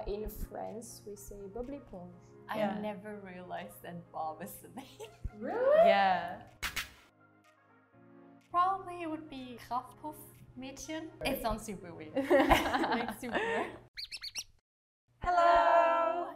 In France, we say Bob l'éponge. I never realized that Bob is the name. Really? Yeah. Probably it would be Powerpuff Mädchen. It sounds super weird. Like super. Hello!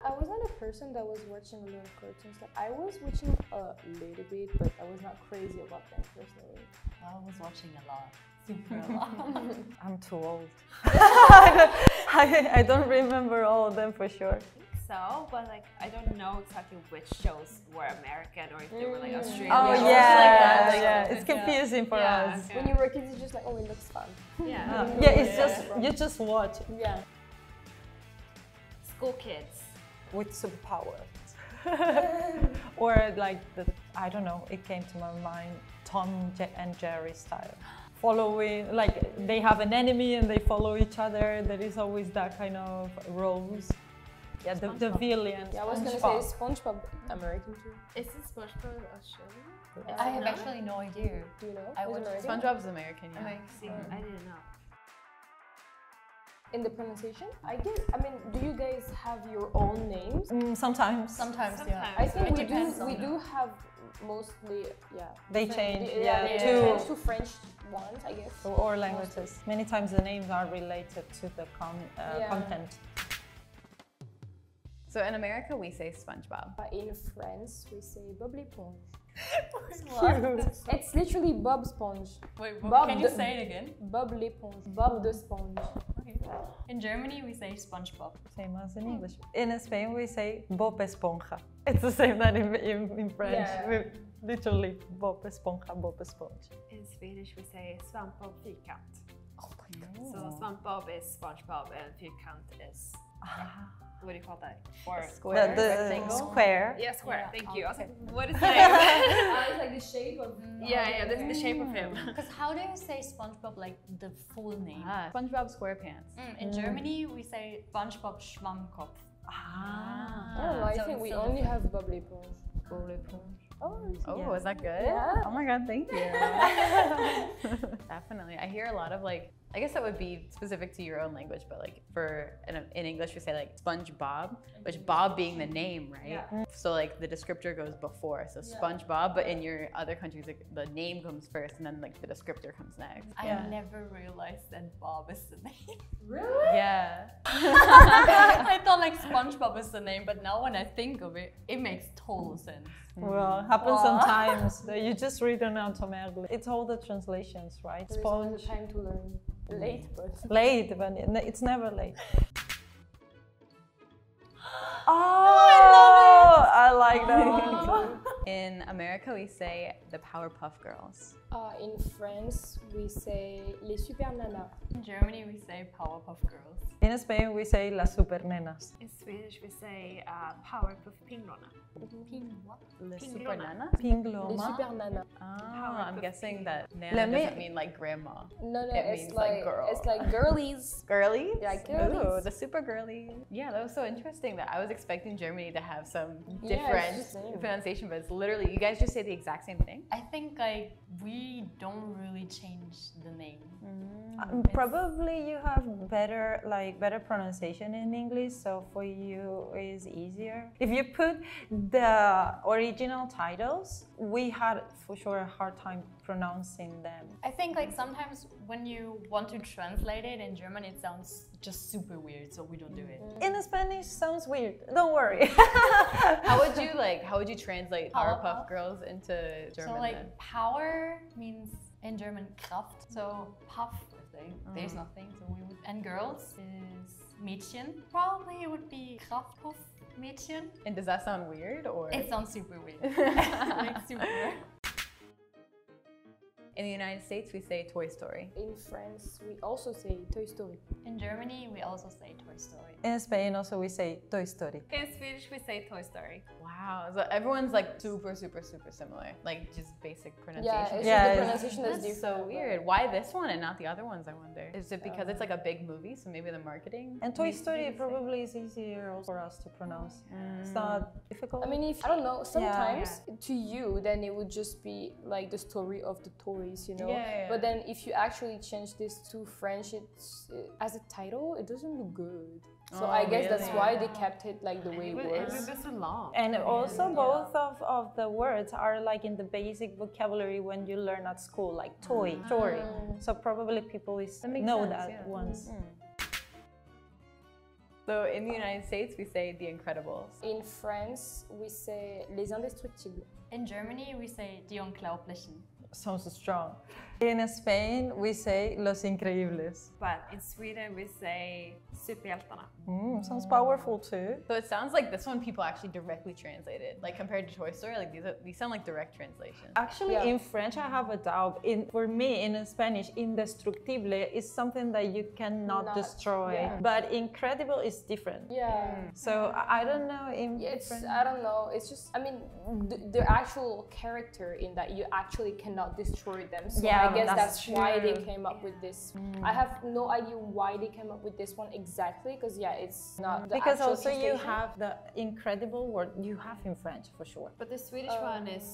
I was not a person that was watching a lot of cartoons. Like, I was watching a little bit, but I was not crazy about them personally. I was watching a lot. Super a lot. I'm too old. I don't remember all of them for sure. So, but like I don't know exactly which shows were American or if they were like Australian. Oh or yeah, like that. it's confusing for us. Yeah. When you were kids, it's just like, oh, it looks fun. Yeah. Yeah, it's just you just watch it Yeah. School kids. with superpowers, or like I don't know. It came to my mind, Tom and Jerry style. Following, like they have an enemy and they follow each other. There is always that kind of roles. Yeah, the villain. Yeah, I was gonna say SpongeBob American too. Is this SpongeBob Australian? I have actually no idea. Do you know? I Is it watched American? SpongeBob's American. Yeah. Amazing. I didn't know. In the pronunciation, I mean, do you guys have your own names? Sometimes. Sometimes, yeah. I think It we depends do. on We them. do have mostly, yeah. They change, They yeah, change to French ones, I guess. Or languages. Many times the names are related to the content. So in America, we say SpongeBob. In France, we say Bob l'éponge. What? It's literally Bob Sponge. Wait, Bob can you the- say it again? Bob l'éponge. Bob the Sponge. Okay. In Germany, we say SpongeBob. Same as in English. In Spain, we say Bob Esponja. It's the same that in French. Yeah. We literally Bob Esponja, Bob Esponja. In Swedish we say SvampBob Fyrkant. Oh my god. So SvampBob is SpongeBob and Fyrkant is what do you call that? Or Square, The rectangle. square. yeah, square. Yeah, Thank you. I was okay. like, what is that? It's like the shape of. yeah, this is the shape of him. Because how do you say SpongeBob like the full name? SpongeBob SquarePants. In Germany, we say SpongeBob Schwammkopf. I don't know. I So think it's we so only different. have Bob l'éponge. Oh, is that good? Yeah. Oh my god, thank you. Definitely. I hear a lot of like, I guess that would be specific to your own language, but like in English we say like SpongeBob, which Bob being the name, right? Yeah. So like the descriptor goes before, so SpongeBob, but in your other countries like the name comes first and then like the descriptor comes next. I never realized that Bob is the name. Really? Yeah. I thought like SpongeBob is the name, but now when I think of it, it makes total sense. Well, it happens sometimes that you just read it automatically. It's all the translations, right? There is always a time to learn. Late, but. Late, but it's never late. Oh, I like that one too. In America we say the Powerpuff Girls. In France, we say les super nanas. In Germany, we say Powerpuff Girls. In Spain, we say las super nenas. In Swedish we say Powerpuff Pinglorna. What? The Pinglorna. Super Nana? Les Pingloma. super nanas. I'm guessing that Nana Let me- doesn't mean like grandma. No, It it's means, like, girl. It's like girlies. Girlies? Yeah, Ooh, girlies. the super girly. Yeah, that was so interesting that I was expecting Germany to have some Yeah, different it's just- pronunciation, but it's literally, you guys just say the exact same thing? I think like we don't really change the name. Probably you have better pronunciation in English, so for you is easier. If you put the original titles, we had for sure a hard time pronouncing them. I think like sometimes when you want to translate it in German, it sounds just super weird, so we don't do it. In Spanish sounds weird. Don't worry. How would you translate Powerpuff Powerpuff? Girls into German So like then? power means in German Kraft. So puff, there's nothing. So we would, and girls is Mädchen. Probably it would be Kraftpuff Mädchen. And does that sound weird or? It sounds super weird. Like super weird. In the United States, we say Toy Story. In France, we also say Toy Story. In Germany, we also say Toy Story. In Spain also we say Toy Story. In Swedish we say Toy Story. Wow. Wow. So everyone's like super similar. Like just basic pronunciation. It's Yeah, just the it's- pronunciation that's That's different. so weird. Why this one and not the other ones, I wonder? Is it because it's like a big movie, so maybe the marketing? And Toy Story probably is easier for us to pronounce. It's not difficult. I mean, if I don't know, sometimes to you, then it would just be like the story of the toys, you know. Yeah. But then if you actually change this to French, as a title, it doesn't look good. So I guess that's really? why they kept it like the way it It was. was so long. And also both of the words are like in the basic vocabulary when you learn at school, like toy, story. So probably people know sense, that yeah. once. So in the United States, we say The Incredibles. In France, we say Les Indestructibles. In Germany, we say Die Unglaublichen. Sounds strong. In Spain, we say Los Increíbles. But in Sweden, we say Superhjältarna. Sounds powerful too. So it sounds like this one people actually directly translated. Like compared to Toy Story, like these sound like direct translation. Actually, in French, I have a doubt. For me, in Spanish, indestructible is something that you cannot destroy. But incredible is different. Yeah. So I don't know in French. I don't know. It's just, I mean, the actual character in that you actually cannot destroy them. So Yeah, I guess that's that's why they came up with this. I have no idea why they came up with this one exactly, because it's not the Because actual also you translation. have the incredible word you have in French for sure. But the Swedish one is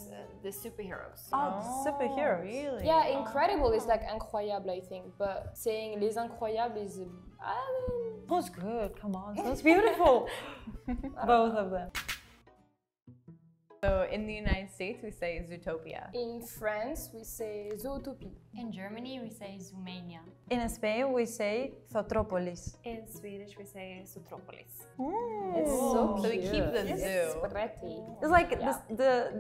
the superheroes. Oh, superheroes. Really? Yeah, incredible is like incroyable, I think. But saying les incroyables is, I mean, Sounds good, come on, sounds beautiful. Both of them. So in the United States, we say Zootopia. in France, we say Zootopia. In Germany, we say Zoomania. In Spain, we say Zootropolis. In Swedish, we say Zootropolis. It's so So we cute. keep the It's zoo. pretty. It's like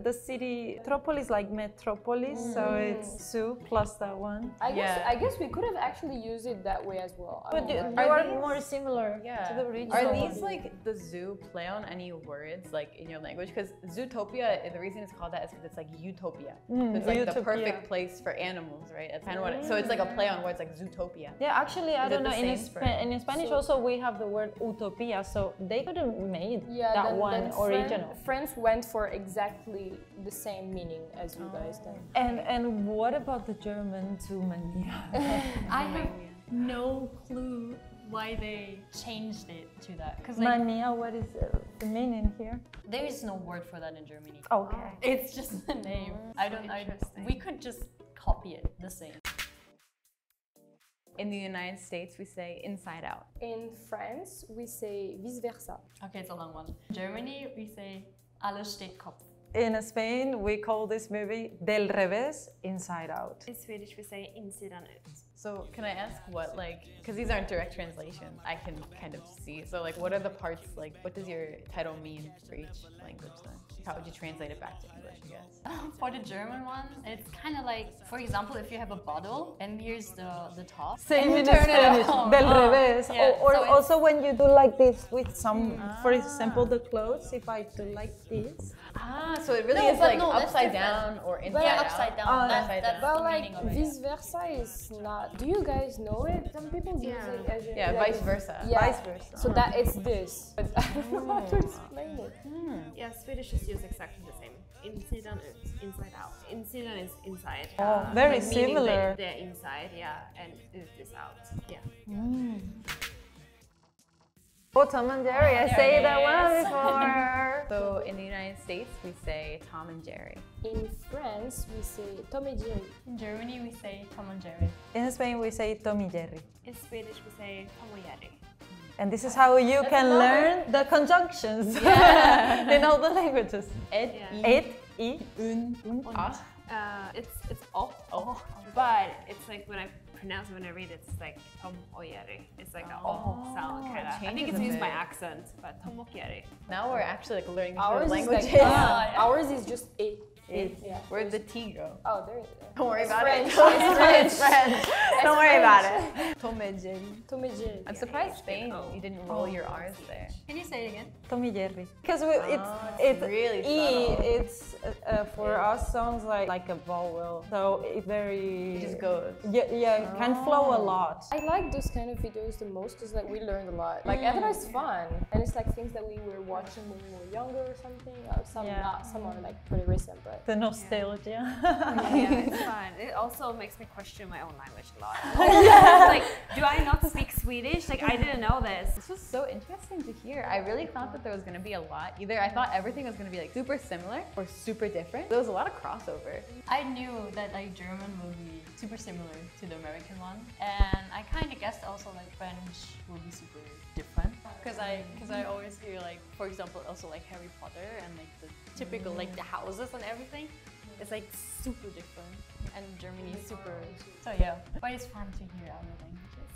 the city, Metropolis, like Metropolis, so it's zoo plus that one. I guess we could have actually used it that way as well. I But mean, you like- are these- more similar to the original. Are one. these like the zoo play on any words like in your language? Because Zootopia, the reason it's called that is because it's like utopia. So it's like the utopia. perfect place for animals, right? That's kind of what. So it's like a play on words like Zootopia. Yeah, actually, I Is it don't know. the In, same for- in Spanish, So- also we have the word utopia, so they could have made that then one original. Friends went for exactly the same meaning as you guys then. And what about the German Zoomania? I have no clue why they changed it to that. Because like, Mania, what is the meaning here? there is no word for that in Germany. Okay. It's just the name. We could just copy it the same. In the United States, we say Inside Out. In France, we say vice versa. Okay, it's a long one. In Germany, we say Alles steht Kopf. In Spain, we call this movie Del Revés, Inside Out. In Swedish, we say insidan ut. So can I ask what like, because these aren't direct translations, I can kind of see. So like, what are the parts, like, what does your title mean for each language then? How would you translate it back to English, I guess? For the German one, it's kind of like, for example, if you have a bottle and here's the top. Same and you in turn it Spanish, around. Del Oh, Revés. yeah, Or so it's- also when you do like this with some, for example, the clothes, if I do like this. Ah, so it really No, is but like no, that's upside different. down or inside Yeah, out? upside down. Oh, That's, upside that's down. But the like meaning of it. vice versa is not. Do you guys know it? Some people use it as a, Yeah, like, vice versa. Yeah. Vice versa. So that it's this. But I don't know how to explain it. Yeah, Swedish is used exactly the same. Insidan ut, inside out. Insidan is inside. Oh, very like meaning similar. They're inside, yeah, and ut is out. Yeah. Oh, Tom and Jerry, I say that one Yes. before. So in the United States, we say Tom and Jerry. In France, we say Tom et Jerry. In Germany, we say Tom and Jerry. In Spain, we say Tommy Jerry. In Swedish, we say Tom och Jerry. And this is how you can learn the conjunctions in all the languages. Ed, Yeah. Et, I, un, ah. It's oh, but it's like when I pronounce it, when I read it, it's like Tom och Jerry. It's like the sound kind of. I think changes it's a used by bit. accent, but Tom och Jerry. Now we're actually like learning Ours is languages. like ours is just a. Yeah. Where'd the T go? Oh, there it is. Don't worry about French. it. It's French. Don't worry about it. Tom and Jerry. Tom and Jerry. I'm surprised Spain you didn't roll your R's there. Can you say it again? Tom and Jerry. Because it's really subtle. it's for us sounds like a vowel, so it very It just goes. Yeah, it can flow a lot. I like those kind of videos the most because like we learned a lot. Like I thought it's fun, and it's like things that we were watching when we were younger or something. Some not, some are like pretty recent, but The nostalgia. Yeah, it's fun. It also makes me question my own language a lot. Like, do I not speak Swedish? Like, I didn't know this. This was so interesting to hear. I really thought that there was going to be a lot. Either I thought everything was going to be like super similar or super different. There was a lot of crossover. I knew that like German will be super similar to the American one, and I kind of guessed also like French will be super different. Because I always hear like, for example, also like Harry Potter and like the typical like the houses and everything. It's like super different, and Germany is super. So yeah, but it's fun to hear other languages.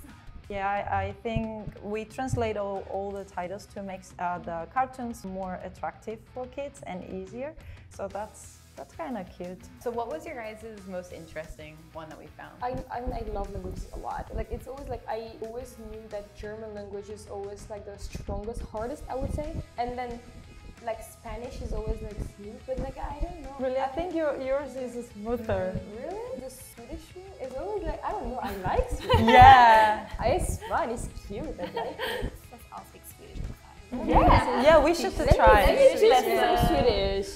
Yeah, I think we translate all the titles to make the cartoons more attractive for kids and easier. So that's kind of cute. So what was your guys' most interesting one that we found? I mean, I love languages a lot. Like it's always like I always knew that German language is always like the strongest, hardest, I would say, and then like Spanish is always like smooth, but like I don't know. Really, I think yours is smoother. Really? The Swedish one is always like I don't know. I like Swedish. Yeah. It's fun. It's cute. I like it. Let's all speak Swedish next time. Yes. Yeah, we should try. Let me teach you some Swedish.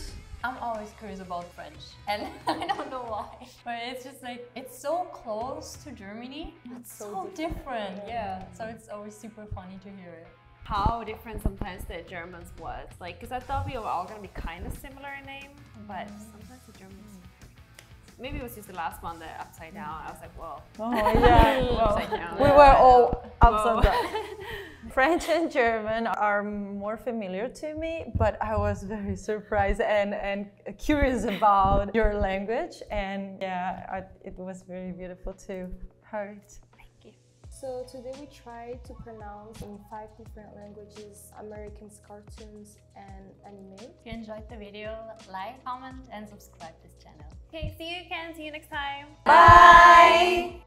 I'm always curious about French, and I don't know why, but it's just like it's so close to Germany. It's so different. Yeah. So it's always super funny to hear it. How different sometimes the Germans was. Like, because I thought we were all going to be kind of similar in name, but sometimes the Germans. Maybe it was just the last one, the upside down. I was like, whoa. Oh yeah. Upside down. We were all upside down. French and German are more familiar to me, but I was very surprised and curious about your language, and yeah, it was very beautiful to hear it. So today we tried to pronounce in 5 different languages Americans cartoons and anime. If you enjoyed the video, like, comment, and subscribe this channel. Okay, see you next time. Bye!